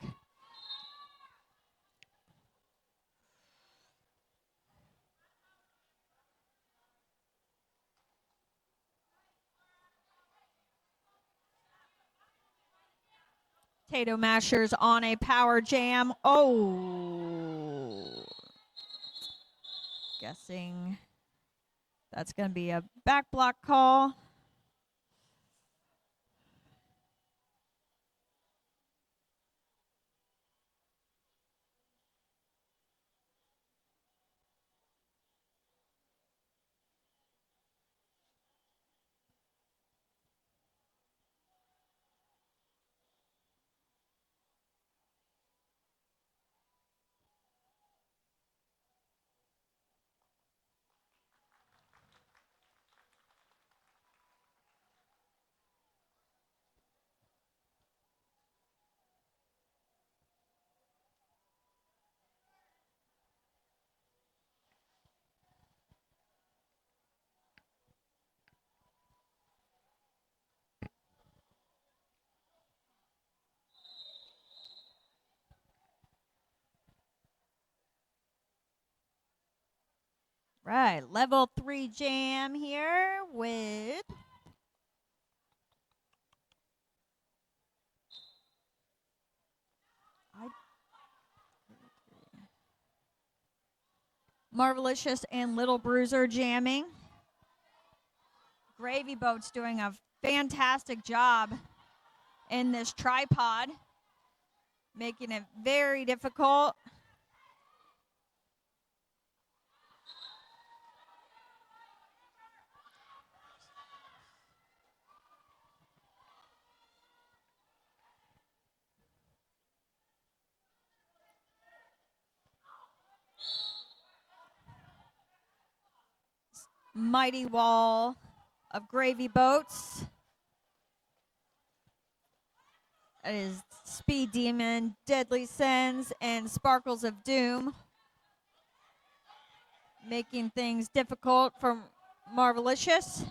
Potato Mashers on a power jam. Oh. Guessing that's going to be a back block call. Right, level 3 jam here with Marvelicious and Little Bruiser jamming. Gravy Boat's doing a fantastic job in this tripod, making it very difficult. Mighty wall of gravy boats. That is Speed Demon, Deadly Sins, and Sparkles of Doom, making things difficult for Marvelicious.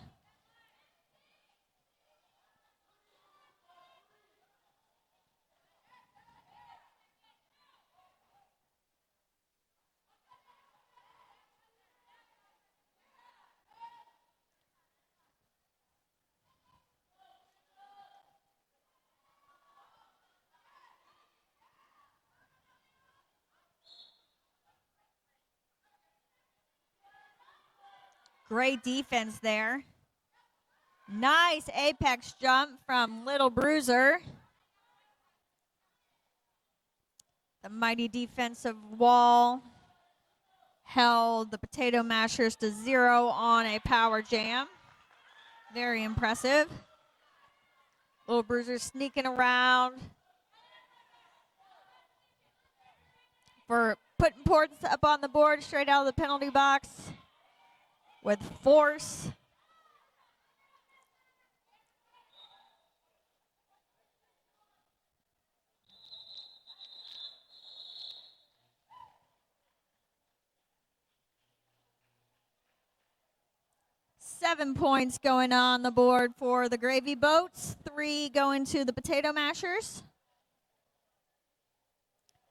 Great defense there. Nice apex jump from Little Bruiser. The mighty defensive wall held the Potato Mashers to 0 on a power jam. Very impressive. Little Bruiser sneaking around for putting points up on the board straight out of the penalty box with force. Seven points going on the board for the Gravy Boats. 3 going to the Potato Mashers.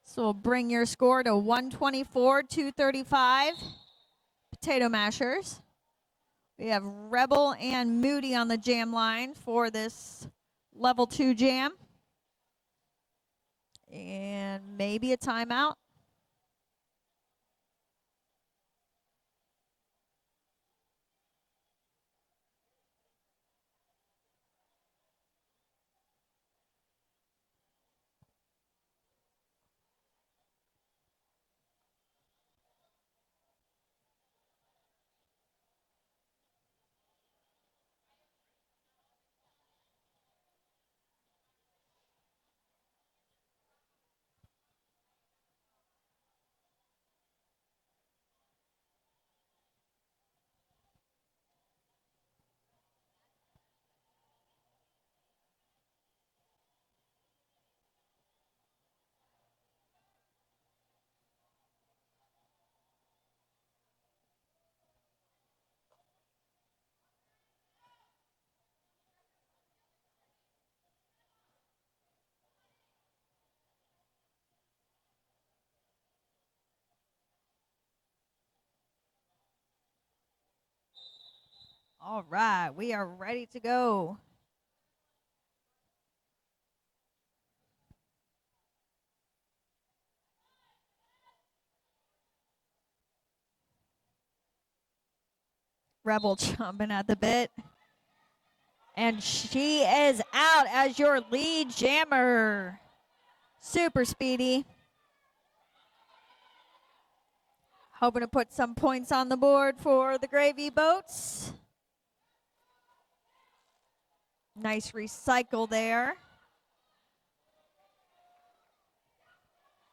So we'll bring your score to 124-235. Potato Mashers. We have Rebel and Moody on the jam line for this level 2 jam. And maybe a timeout. All right, we are ready to go. Rebel jumping at the bit. And she is out as your lead jammer. Super speedy. Hoping to put some points on the board for the Gravy Boats. Nice recycle there.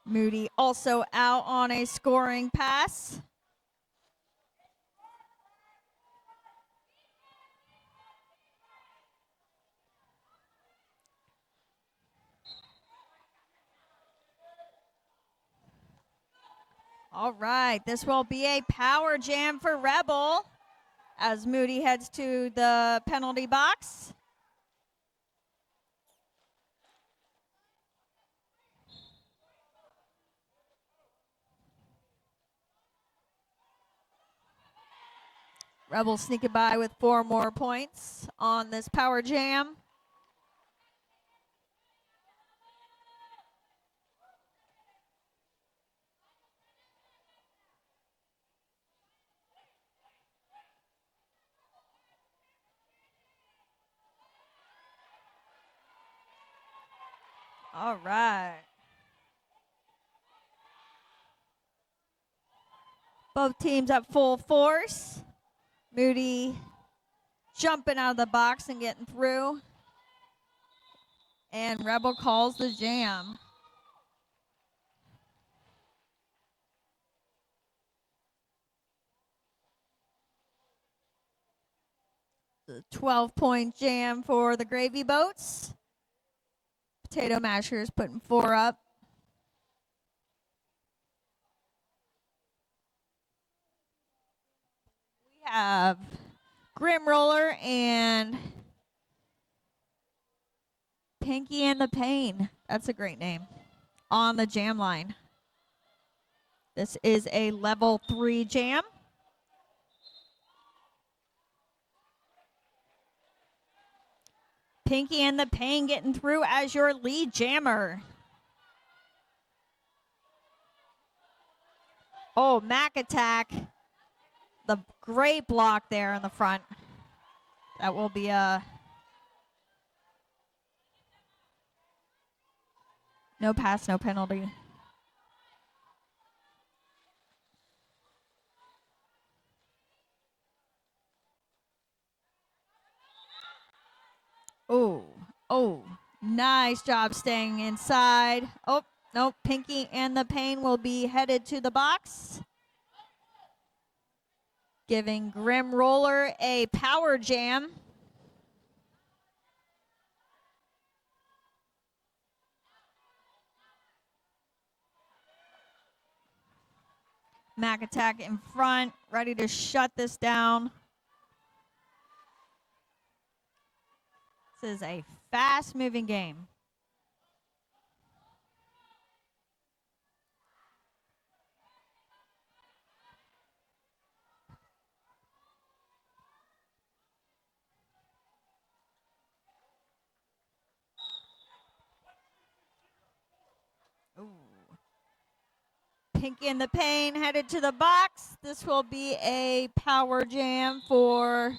Moody also out on a scoring pass. All right, this will be a power jam for Rebel as Moody heads to the penalty box. Rebel sneaking by with 4 more points on this power jam. All right. Both teams at full force. Moody jumping out of the box and getting through. And Rebel calls the jam. The 12-point jam for the Gravy Boats. Potato Mashers putting 4 up. We have Grim Roller and Pinky and the Pain. That's a great name. On the jam line. This is a level 3 jam. Pinky and the Pain getting through as your lead jammer. Oh, Mac Attack. The great block there in the front. That will be a no pass, no penalty. Oh, nice job staying inside. Oh, nope, Pinky and the Pain will be headed to the box. Giving Grim Roller a power jam. Mac Attack in front, ready to shut this down. This is a fast-moving game. Ooh. Pinky and the Pain headed to the box. This will be a power jam for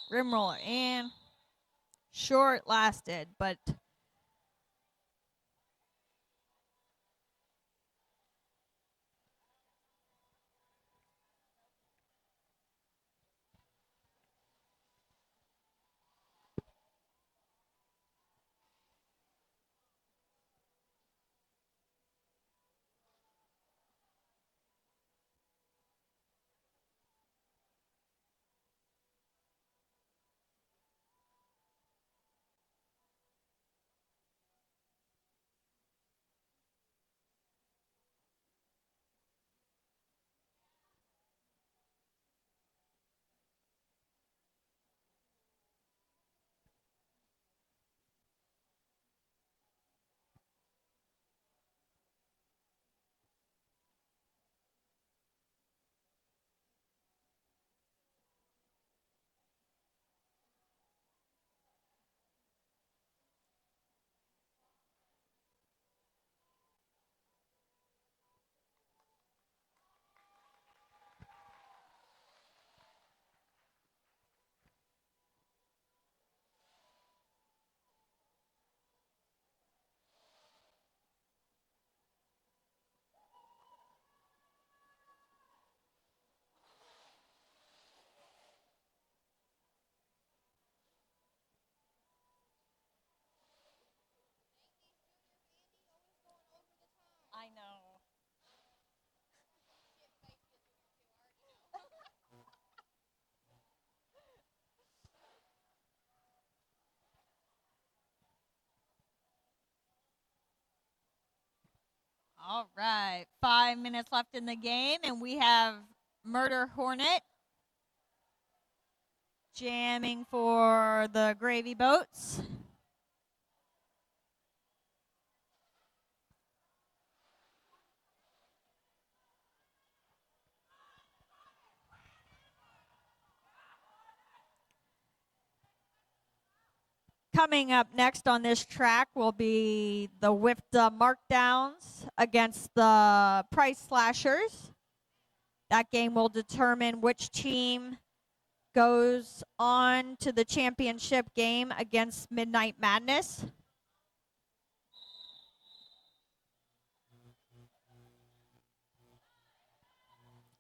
Grim Roller. And short lasted, but All right, 5 minutes left in the game, and we have Murder Hornet jamming for the Gravy Boats. Coming up next on this track will be the WIFTA Markdowns against the Price Slashers. That game will determine which team goes on to the championship game against Midnight Madness.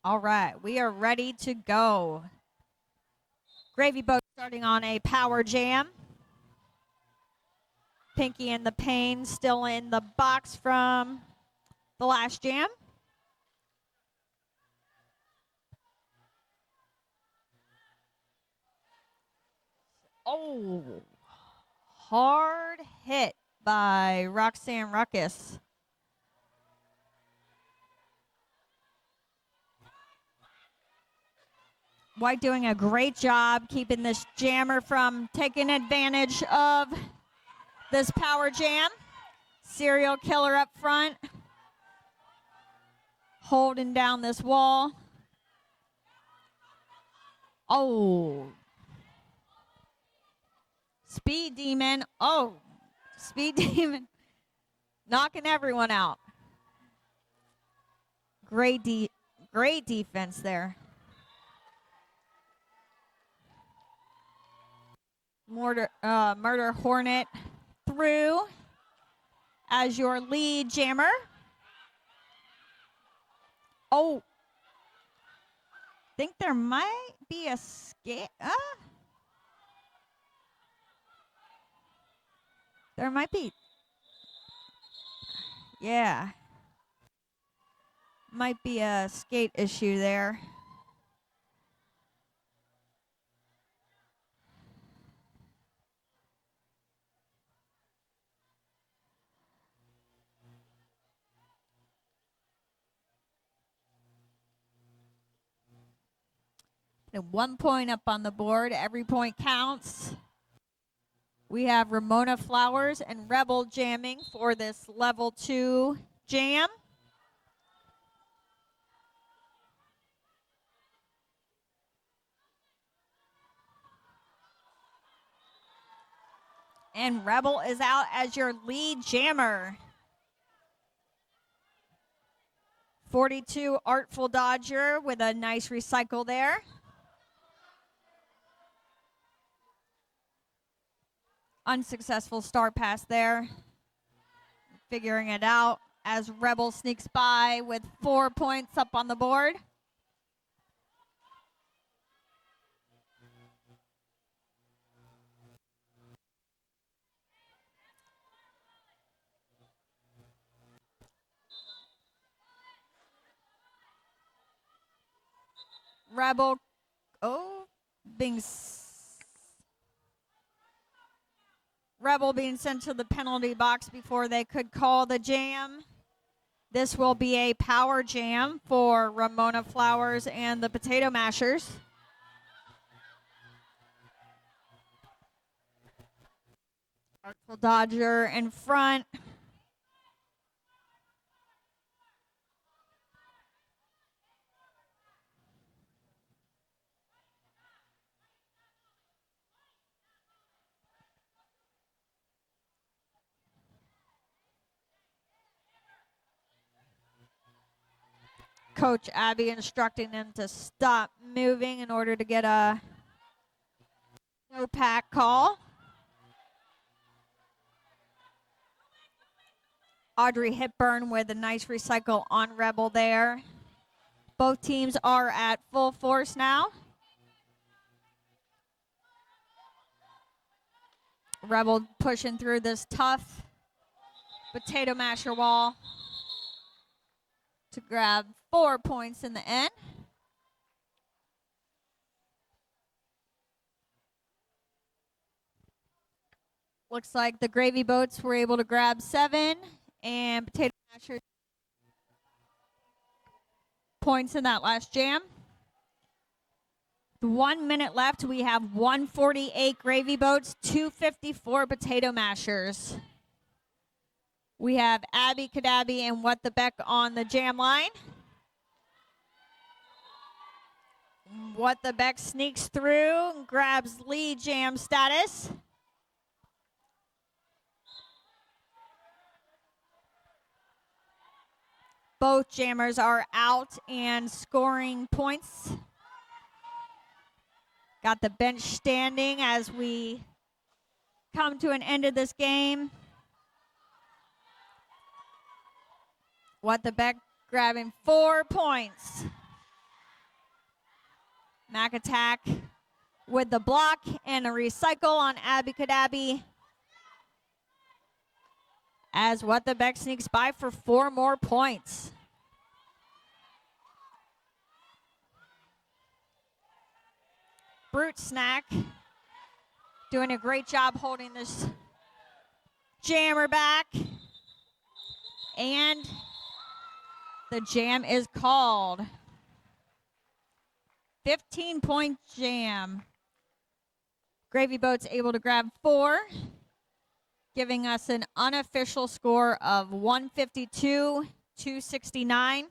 All right, we are ready to go. Gravy Boat starting on a power jam. Pinky and the Pain still in the box from the last jam. Oh, hard hit by Roxanne Ruckus. White doing a great job keeping this jammer from taking advantage of this power jam. Serial killer up front, holding down this wall. Oh. Speed Demon. Oh, Speed Demon knocking everyone out. Great defense there. Murder Hornet through as your lead jammer. Oh, think there might be a skate. There might be. Yeah. Might be a skate issue there. And 1 point up on the board. Every point counts. We have Ramona Flowers and Rebel jamming for this level 2 jam. And Rebel is out as your lead jammer. 42 Artful Dodger with a nice recycle there. Unsuccessful start pass there. Figuring it out as Rebel sneaks by with 4 points up on the board. Rebel, Rebel being sent to the penalty box before they could call the jam. This will be a power jam for Ramona Flowers and the Potato Mashers. Artful Dodger in front. Coach Abby instructing them to stop moving in order to get a no pack call. Audrey Hepburn with a nice recycle on Rebel there. Both teams are at full force now. Rebel pushing through this tough Potato Masher wall to grab 4 points in the end. Looks like the Gravy Boats were able to grab 7 and Potato Masher points in that last jam. 1 minute left. We have 148 gravy boats, 254 potato mashers. We have Abby Cadabby and What the Beck on the jam line. What the Beck sneaks through and grabs lead jam status. Both jammers are out and scoring points. Got the bench standing as we come to an end of this game. What the Beck grabbing 4 points. Mac Attack with the block and a recycle on Abby Cadabby. As What the Beck sneaks by for 4 more points. Brute Snack doing a great job holding this jammer back. And the jam is called. 15-point jam. Gravy Boat's able to grab 4, giving us an unofficial score of 152-269.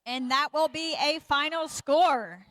And that will be a final score.